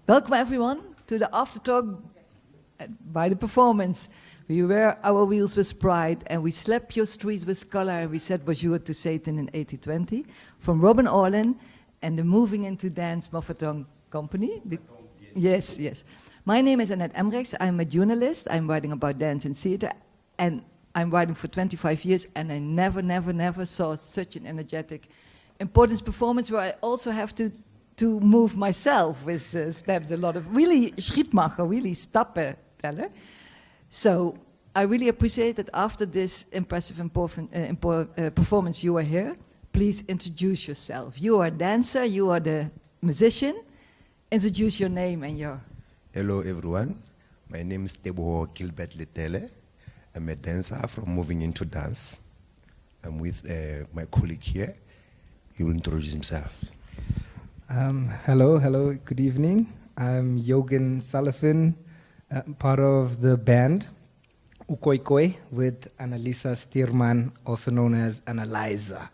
Welcome everyone to the after talk by the performance. We wear our wheels with pride and we slap your streets with color. And we said bonjour to Satan in 8020 from Robyn Orlin and the Moving Into Dance Moffatong Company. Yes, yes. My name is Annette Emrechts. I'm a journalist. I'm writing about dance and theater, and I'm writing for 25 years, and I never saw such an energetic, important performance where I also have to move myself with steps, a lot of really schietmacher, really stappen teller. So I really appreciate that after this impressive performance you are here. Please introduce yourself. You are a dancer, you are the musician. Introduce your name and your... Hello everyone, my name is Teboho Gilbert Letele. I'm a dancer from Moving Into Dance. I'm with my colleague here. He will introduce himself. Hello, good evening. I'm Yogan Salafin, part of the band Ukoikoi with Annalisa Stierman, also known as Annalisa.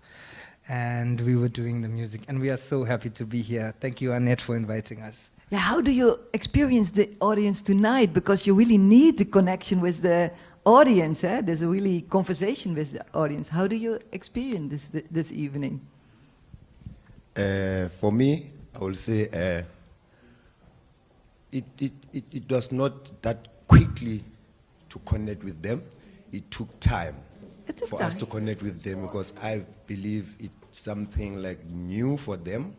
And we were doing the music, and we are so happy to be here. Thank you, Annette, for inviting us. Yeah, how do you experience the audience tonight? Because you really need the connection with the audience. There's a really conversation with the audience. How do you experience this evening? For me, I will say it was not that quickly to connect with them. It took time for us to connect with them because I believe it's something like new for them.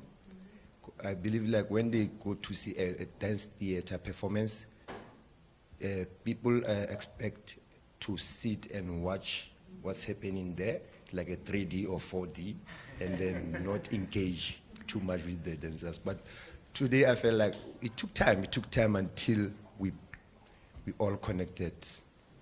I believe like when they go to see a dance theater performance, people expect to sit and watch what's happening there, like a 3D or 4D, and then not engage too much with the dancers. But today I felt like it took time until we all connected.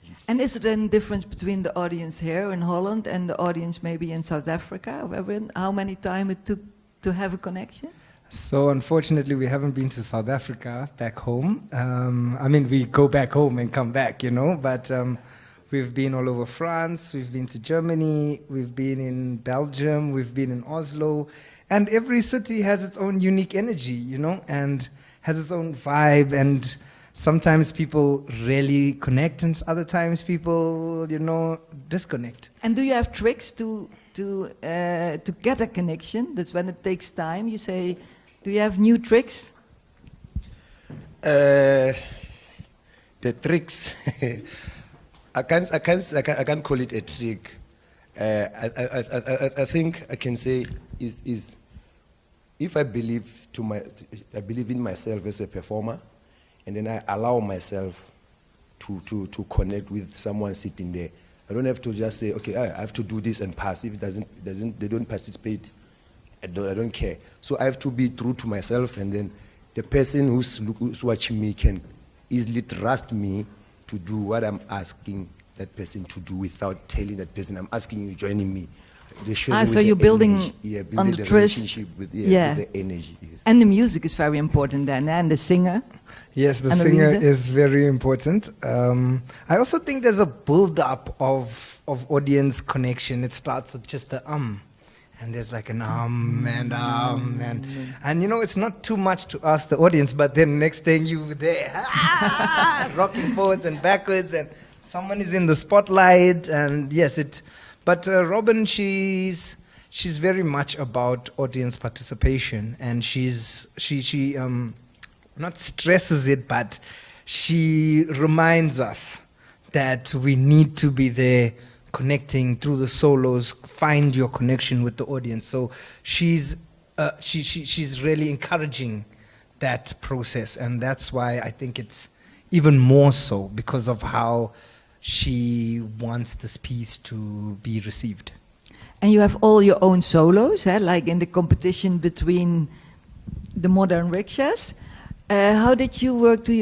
Yes. And is there a difference between the audience here in Holland and the audience maybe in South Africa? How many time it took to have a connection? So unfortunately, we haven't been to South Africa back home. I mean, we go back home and come back, you know, but we've been all over France, we've been to Germany, we've been in Belgium, we've been in Oslo, and every city has its own unique energy, you know, and has its own vibe, and sometimes people really connect and other times people, you know, disconnect. And do you have tricks to get a connection? That's when it takes time. You say, do you have new tricks? The tricks, I can't call it a trick. I think I can say is if I believe in myself as a performer, and then I allow myself to connect with someone sitting there. I don't have to just say, okay, I have to do this and pass. If they don't participate, I don't care. So I have to be true to myself, and then the person who's watching me can easily trust me to do what I'm asking that person to do without telling that person, I'm asking you joining me. So you're building on the trust. Relationship with the energy. Yes. And the music is very important then, and the singer. Yes, the singer is very important. I also think there's a build-up of audience connection. It starts with just the and there's like an and you know, it's not too much to ask the audience, but then next thing you there, rocking forwards and backwards, and someone is in the spotlight, and yes, it. But Robyn, she's very much about audience participation, and she not stresses it, but she reminds us that we need to be there connecting through the solos, find your connection with the audience. So she's really encouraging that process, and that's why I think it's even more so because of how she wants this piece to be received. And you have all your own solos, like in the competition between the modern rickshaws. How did you work to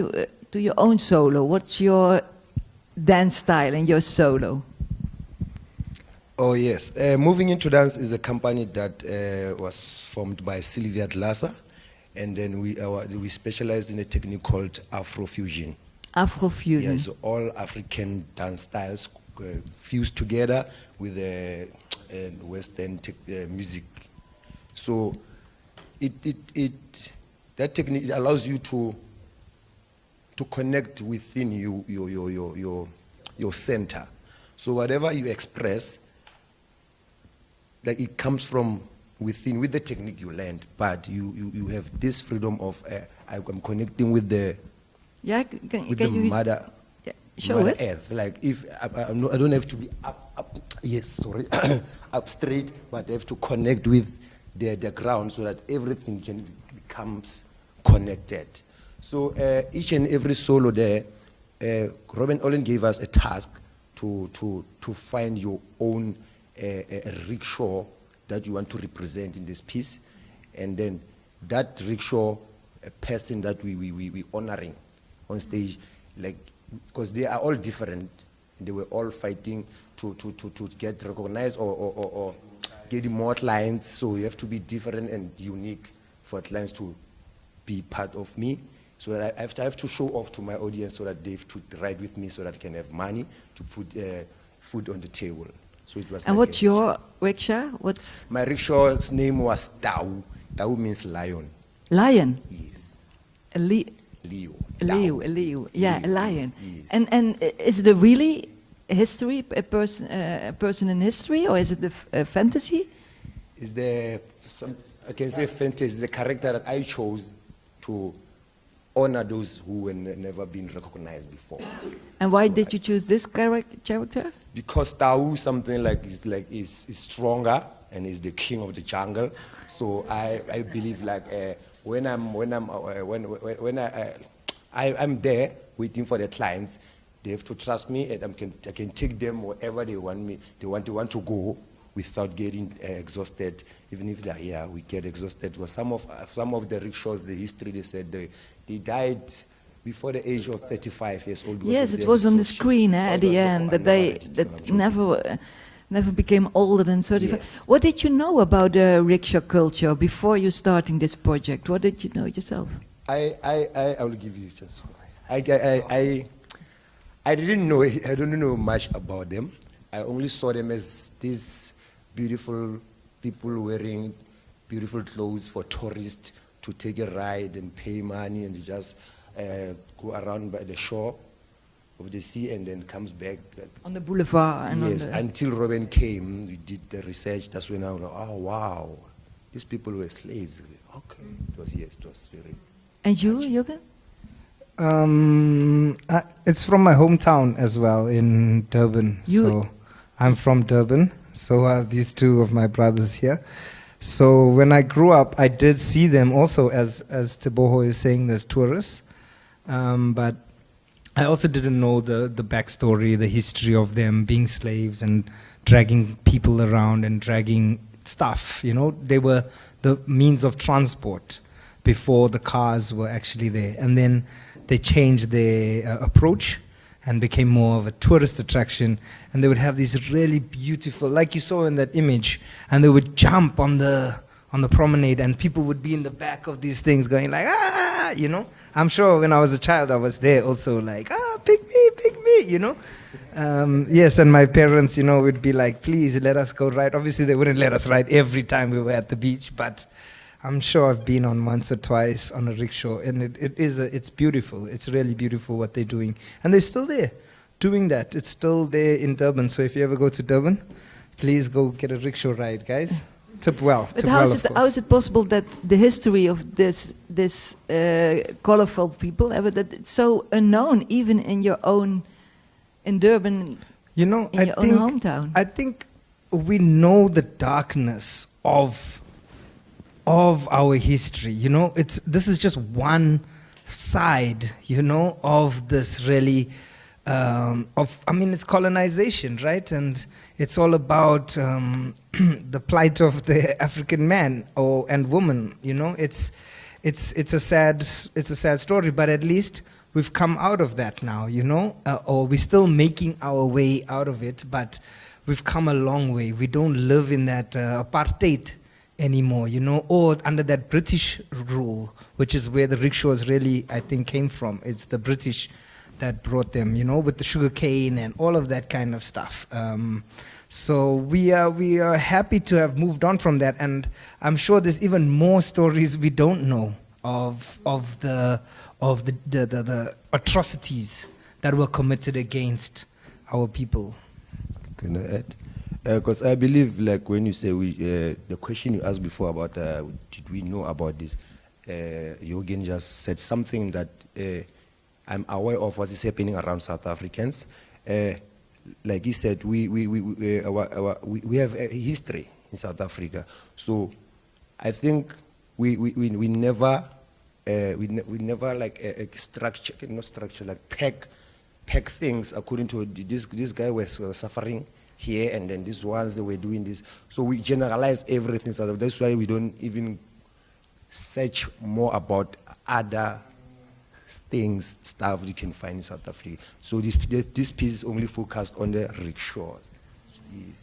your own solo? What's your dance style and your solo? Oh yes, Moving Into Dance is a company that was formed by Sylvia Glasser, and then we specialize in a technique called Afrofusion. Afrofusion. Yeah, so all African dance styles fused together with Western music. So it that technique allows you to connect within your center. So whatever you express, like it comes from within with the technique you learned, but you have this freedom of I'm connecting with the mother. Yeah, show Mother it. Earth. Like if I don't have to be up yes, sorry, up straight, but I have to connect with the ground so that everything becomes connected. So each and every solo there, Robyn Orlin gave us a task to find your own rickshaw that you want to represent in this piece, and then that rickshaw person that we honoring on stage, like, because they are all different, they were all fighting to get recognized or get more clients. So you have to be different and unique for clients to be part of me. So that I have to show off to my audience so that they have to ride with me so that I can have money to put food on the table. So it was. And like what's your rickshaw? What's my rickshaw's name was Tau. Tau means lion. lion? Yes. A Leo. Leo, a Leo. Yeah, a Leo, lion. yes. And is it a really history, a person in history, or is it a fantasy? Is there some, I can say fantasy, is the character that I chose to honor those who had never been recognized before. And why did you choose this character? Because Tau something like is stronger and is the king of the jungle. So I believe like when I'm there waiting for the clients, they have to trust me, and I can take them wherever they want to go without getting exhausted. Even if they're here, we get exhausted. Because some of the rickshaws, the history, they said they died before the age of 35 years old. Yes, it was on the screen at the end that never became older than 35. Yes. What did you know about the rickshaw culture before you starting this project? What did you know yourself? I will give you just. I didn't know. I don't know much about them. I only saw them as these beautiful people wearing beautiful clothes for tourists to take a ride and pay money and just go around by the shore of the sea and then comes back. On the boulevard. And Yes, on the until Robyn came, we did the research. That's when I was like, oh wow, these people were slaves. Okay, it was very. And you, Jürgen? It's from my hometown as well, in Durban. So I'm from Durban. So are these two of my brothers here. So when I grew up, I did see them also, as Teboho is saying, as tourists. But I also didn't know the backstory, the history of them being slaves and dragging people around and dragging stuff. You know, they were the means of transport before the cars were actually there. And then they changed their approach and became more of a tourist attraction. And they would have these really beautiful, like you saw in that image, and they would jump on the promenade, and people would be in the back of these things going like, ah, you know. I'm sure when I was a child, I was there also like, ah, pick me, you know. Yes, and my parents, you know, would be like, please let us go ride. Obviously, they wouldn't let us ride every time we were at the beach, but I'm sure I've been on once or twice on a rickshaw, and it's beautiful. It's really beautiful what they're doing. And they're still there doing that. It's still there in Durban. So if you ever go to Durban, please go get a rickshaw ride, guys. Tip well. But how is it possible that the history of this colorful people, that it's so unknown even in Durban, you know, in your own hometown? I think we know the darkness of our history. You know, this is just one side, you know, of this really it's colonization, right? And it's all about the plight of the African man and woman. You know, it's a sad story, but at least we've come out of that now. You know, or we're still making our way out of it, but we've come a long way. We don't live in that apartheid anymore, you know, or under that British rule, which is where the rickshaws really, I think, came from. It's the British that brought them, you know, with the sugar cane and all of that kind of stuff. So we are happy to have moved on from that, and I'm sure there's even more stories we don't know of the atrocities that were committed against our people. Can I add? Because I believe, like when you say the question you asked before about did we know about this, Jürgen just said something that I'm aware of what is happening around South Africans. Like he said, we have a history in South Africa, so I think we never like structure, not structure, like peg things according to this guy was suffering here, and then these ones they were doing this. So we generalize everything. So that's why we don't even search more about other things, stuff you can find in South Africa. So this piece is only focused on the rickshaws. Yes.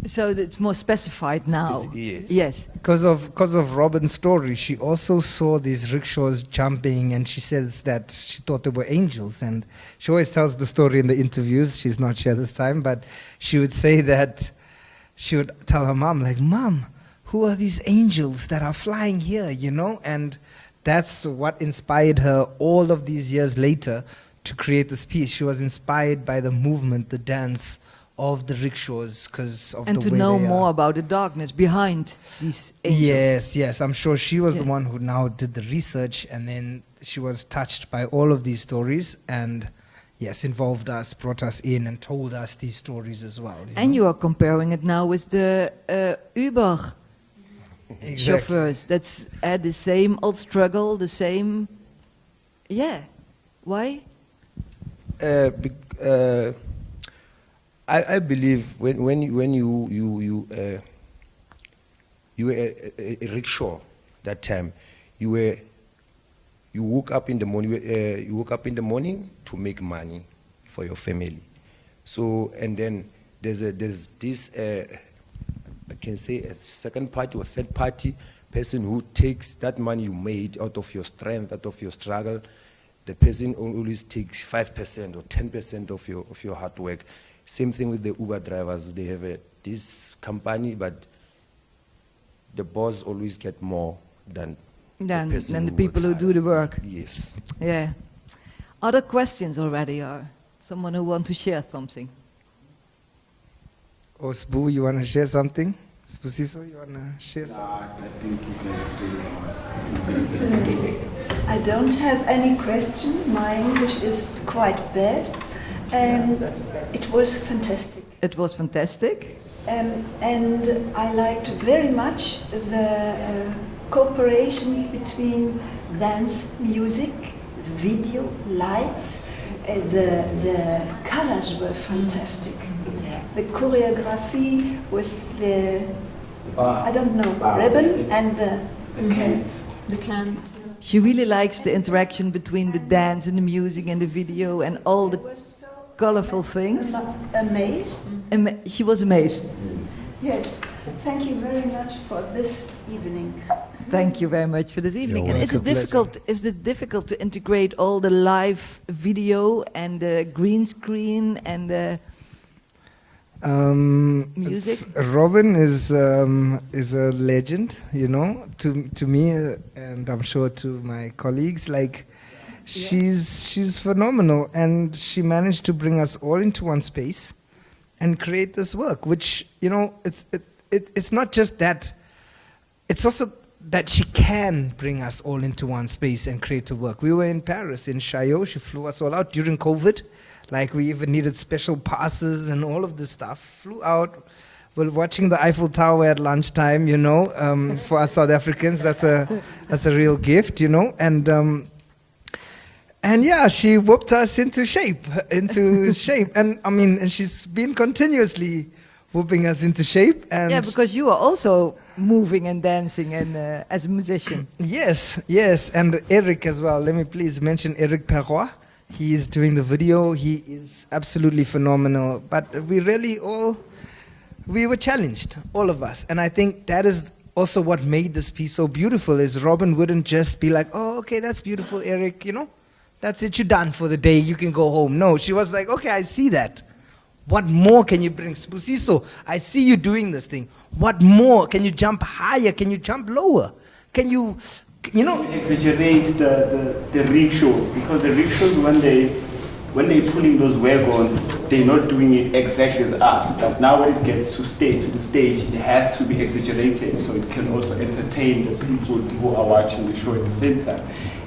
So it's more specified now. Yes. Yes. Because of Robyn's story, she also saw these rickshaws jumping, and she says that she thought they were angels. And she always tells the story in the interviews. She's not here this time, but she would say that she would tell her mom, like, "Mom, who are these angels that are flying here?" You know, and that's what inspired her all of these years later to create this piece. She was inspired by the movement, the dance of the rickshaws, because of And the to way know they more are. about the darkness behind these angels. Yes, I'm sure she was Yeah. the one who now did the research, and then she was touched by all of these stories, and yes, involved us, brought us in, and told us these stories as well. And you are comparing it now with the Uber chauffeurs. That's the same old struggle, the same. Yeah. Why? I believe when you were a rickshaw that time, you woke up in the morning. You woke up in the morning to make money for your family. So and then there's this I can say a second party or third party person who takes that money you made out of your strength, out of your struggle. The person always takes 5% or 10% of your hard work. Same thing with the Uber drivers. They have this company, but the boss always get more than Than the who people who works do the hard. work. Yes. Yeah. Other questions already, or someone who want to share something? Oh, Sbu, you want to share something? Spusiso, you want to share something? I think you can say more. I don't have any question. My English is quite bad. It was fantastic. It was fantastic. And I liked very much the cooperation between dance, music, video, lights. The colors were fantastic. The choreography with the, I don't know, ribbon and the cans. The cans. She really likes the interaction between the dance and the music and the video and all the colorful things. Amazed. She was amazed. Yes. Thank you very much for this evening. Thank you very much for this evening. You're And is it difficult to integrate all the live video and the green screen and the music? Robyn is a legend, you know, to me, and I'm sure to my colleagues. Like, she's phenomenal, and she managed to bring us all into one space and create this work. Which, you know, it's not just that; it's also that she can bring us all into one space and create a work. We were in Paris, in Chaillot. She flew us all out during COVID. Like, we even needed special passes and all of this stuff. Flew out. We're watching the Eiffel Tower at lunchtime, you know. For us South Africans, that's a real gift, you know. And yeah, she whooped us into shape. And I mean, and she's been continuously whooping us into shape. And Yeah, because you are also moving and dancing and as a musician. Yes, and Eric as well. Let me please mention Eric Perrois. He is doing the video. He is absolutely phenomenal. But we were challenged, all of us. And I think that is also what made this piece so beautiful, is Robyn wouldn't just be like, "Oh, okay, that's beautiful, Eric, you know, that's it, you're done for the day, you can go home." No, she was like, "Okay, I see that. What more can you bring? Spusiso, I see you doing this thing. What more? Can you jump higher? Can you jump lower? Can you you know, exaggerate the rickshaw, because the rickshaws, when they're pulling those wagons, they're not doing it exactly as us. But now when it gets to the stage, it has to be exaggerated so it can also entertain the people who are watching the show at the same time.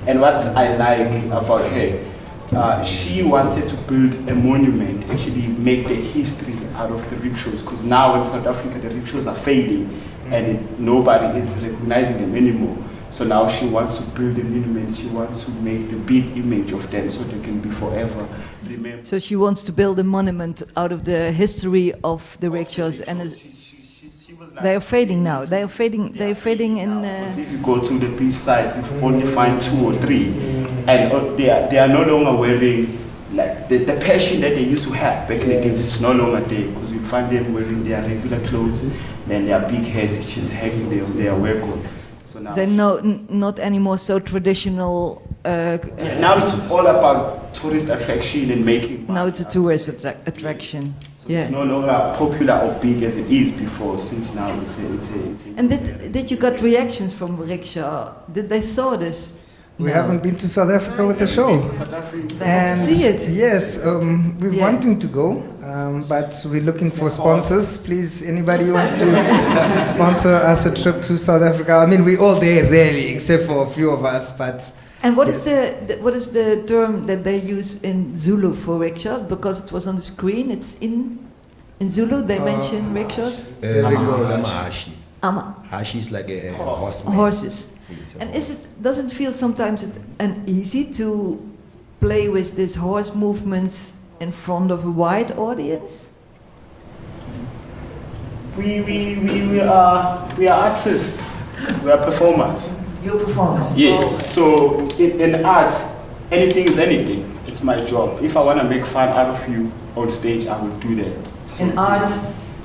And what I like about her, she wanted to build a monument, actually make the history out of the rickshaws, because now in South Africa the rickshaws are fading and nobody is recognizing them anymore. So now she wants to build a monument, she wants to make the big image of them so they can be forever remembered. So she wants to build a monument out of the history of the rickshaws, and She was like, they are fading now. They are fading. They are fading in. if you go to the beach side, you only find 2 or 3, and they are no longer wearing like the passion that they used to have back in the days. It's no longer there, because you find them wearing their regular clothes and their big heads just hanging there on their wagon. So now They're not anymore so traditional. now it's all about tourist attraction and making money. Now it's a tourist attraction. So Yeah. it's no longer popular or big as it is before, since now it's a And did you got reactions from rickshaw? Did they saw this? we No. haven't been to South Africa with the show. They have to see it. Yes, we're Yeah. wanting to go, but we're looking for sponsors. Please, anybody who wants to sponsor us a trip to South Africa? I mean, we're all there really, except for a few of us, but And what Yes. is what is the term that they use in Zulu for rickshaw? Because it was on the screen. It's in Zulu. They mention rickshaws. There we go. Hashi. Ama, Hashi is like a horseman. horses. It's a And horse. does it feel sometimes uneasy to play with these horse movements in front of a wide audience? we are artists, we are performers. Your performance. Yes. So in art, anything is anything. It's my job. If I want to make fun out of you on stage, I will do that. So In art,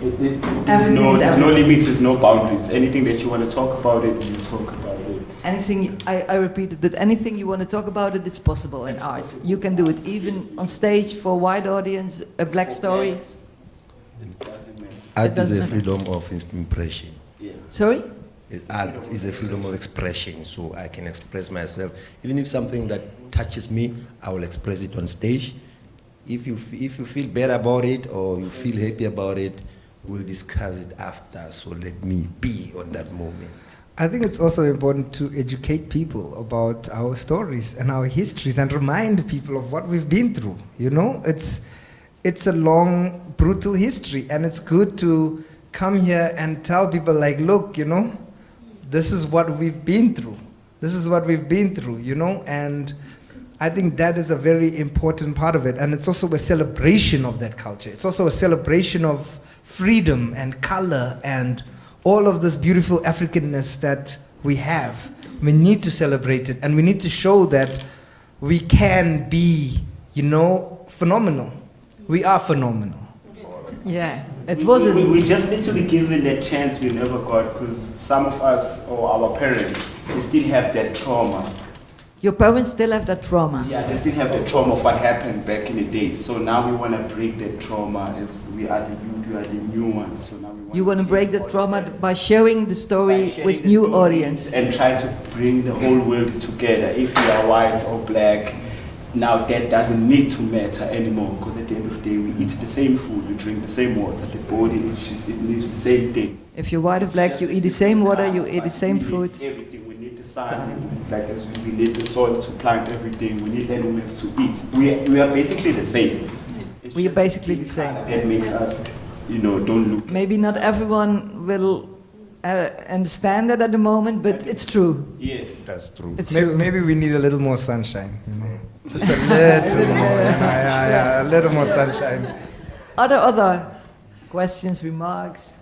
there's everything is there's no everything. limits, there's no boundaries. Anything that you want to talk about it, you talk about it. anything, I repeat it, but anything you want to talk about it, it's possible in art. You can do it even on stage for a wide audience, a black story. It doesn't matter. Art is doesn't a matter. freedom of impression. Yeah. Sorry? Art is a freedom of expression, so I can express myself. Even if something that touches me, I will express it on stage. If you feel bad about it or you feel happy about it, we'll discuss it after. So let me be on that moment. I think it's also important to educate people about our stories and our histories and remind people of what we've been through. You know, it's a long, brutal history, and it's good to come here and tell people like, look, you know, this is what we've been through. This is what we've been through, you know, and I think that is a very important part of it. And it's also a celebration of that culture. It's also a celebration of freedom and color and all of this beautiful Africanness that we have. We need to celebrate it, and we need to show that we can be, you know, phenomenal. We are phenomenal. Yeah, it wasn't. We just need to be given that chance we never got, because some of us or our parents, they still have that trauma. Your parents still have that trauma. Yeah, they still have the trauma of what happened back in the day. So now we want to break that trauma as we are the youth, we are the new ones. So now we You want to break that trauma by sharing the by story sharing with the new stories audience. and try to bring the whole world together. If you are white or black, now that doesn't need to matter anymore, because at the end of the day we eat the same food, we drink the same water, the body it needs the same thing. If you're white or black, you eat the same water, you eat the same We need food. everything. We need the sun, like as we need the soil to plant everything. We need animals to eat. We are basically the same. It's We are just basically the the same. color that makes us, you know, don't look. Maybe not everyone will understand that at the moment, but it's true. Yes. That's true. It's Maybe, true. maybe we need a little more sunshine, you know. Just a little more, yeah, a little more sunshine. Other questions, remarks?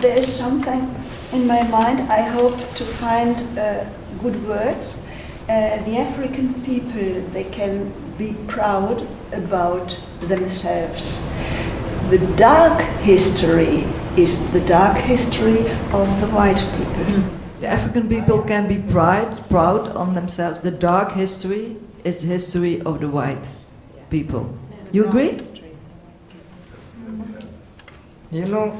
There is something in my mind. I hope to find good words. The African people, they can be proud about themselves. The dark history is the dark history of the white people. The African people can be proud on themselves. The dark history is the history of the white people. You agree? You know,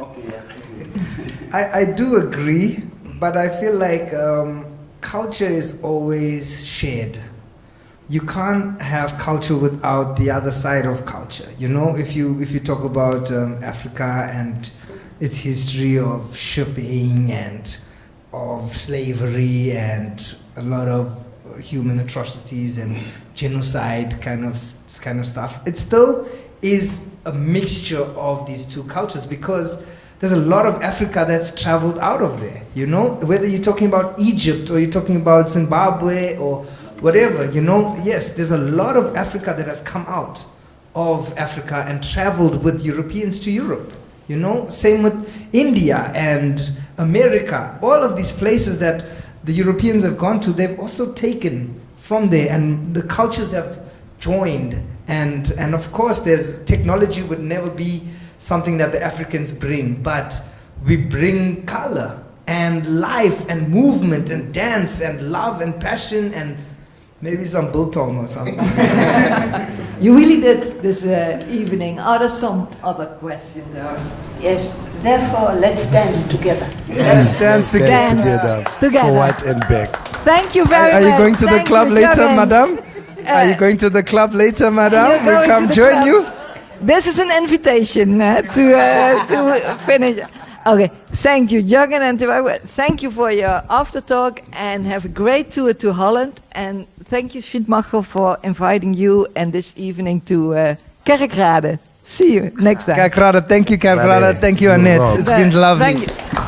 Okay. Yeah. I do agree, but I feel like culture is always shared. You can't have culture without the other side of culture. You know, if you talk about Africa and its history of shipping and of slavery and a lot of human atrocities and genocide kind of stuff, it still is a mixture of these two cultures, because there's a lot of Africa that's traveled out of there, you know, whether you're talking about Egypt or you're talking about Zimbabwe or whatever, you know. Yes, there's a lot of Africa that has come out of Africa and traveled with Europeans to Europe, you know. Same with India and America. All of these places that the Europeans have gone to, they've also taken from there, and the cultures have joined. And of course, there's technology would never be something that the Africans bring, but we bring color and life and movement and dance and love and passion and maybe some biltong or something. You really did this evening. Are there some other questions? Yes, therefore, let's dance together. Let's dance Together. Together. Forward and back. Thank you very much. Are you going to the Thank club you, later, Jorgen. madam? Are you going to the club later, madam? You're We'll going come to the join club. you. This is an invitation to finish. Okay, thank you, Jorgen and Tibago. Thank you for your after talk, and have a great tour to Holland. And thank you, Schietmacher, for inviting you and this evening to Kerkrade. See you next time. Kerkrade, thank you, Kerkrade. Thank you, Annette. It's been lovely. Thank you.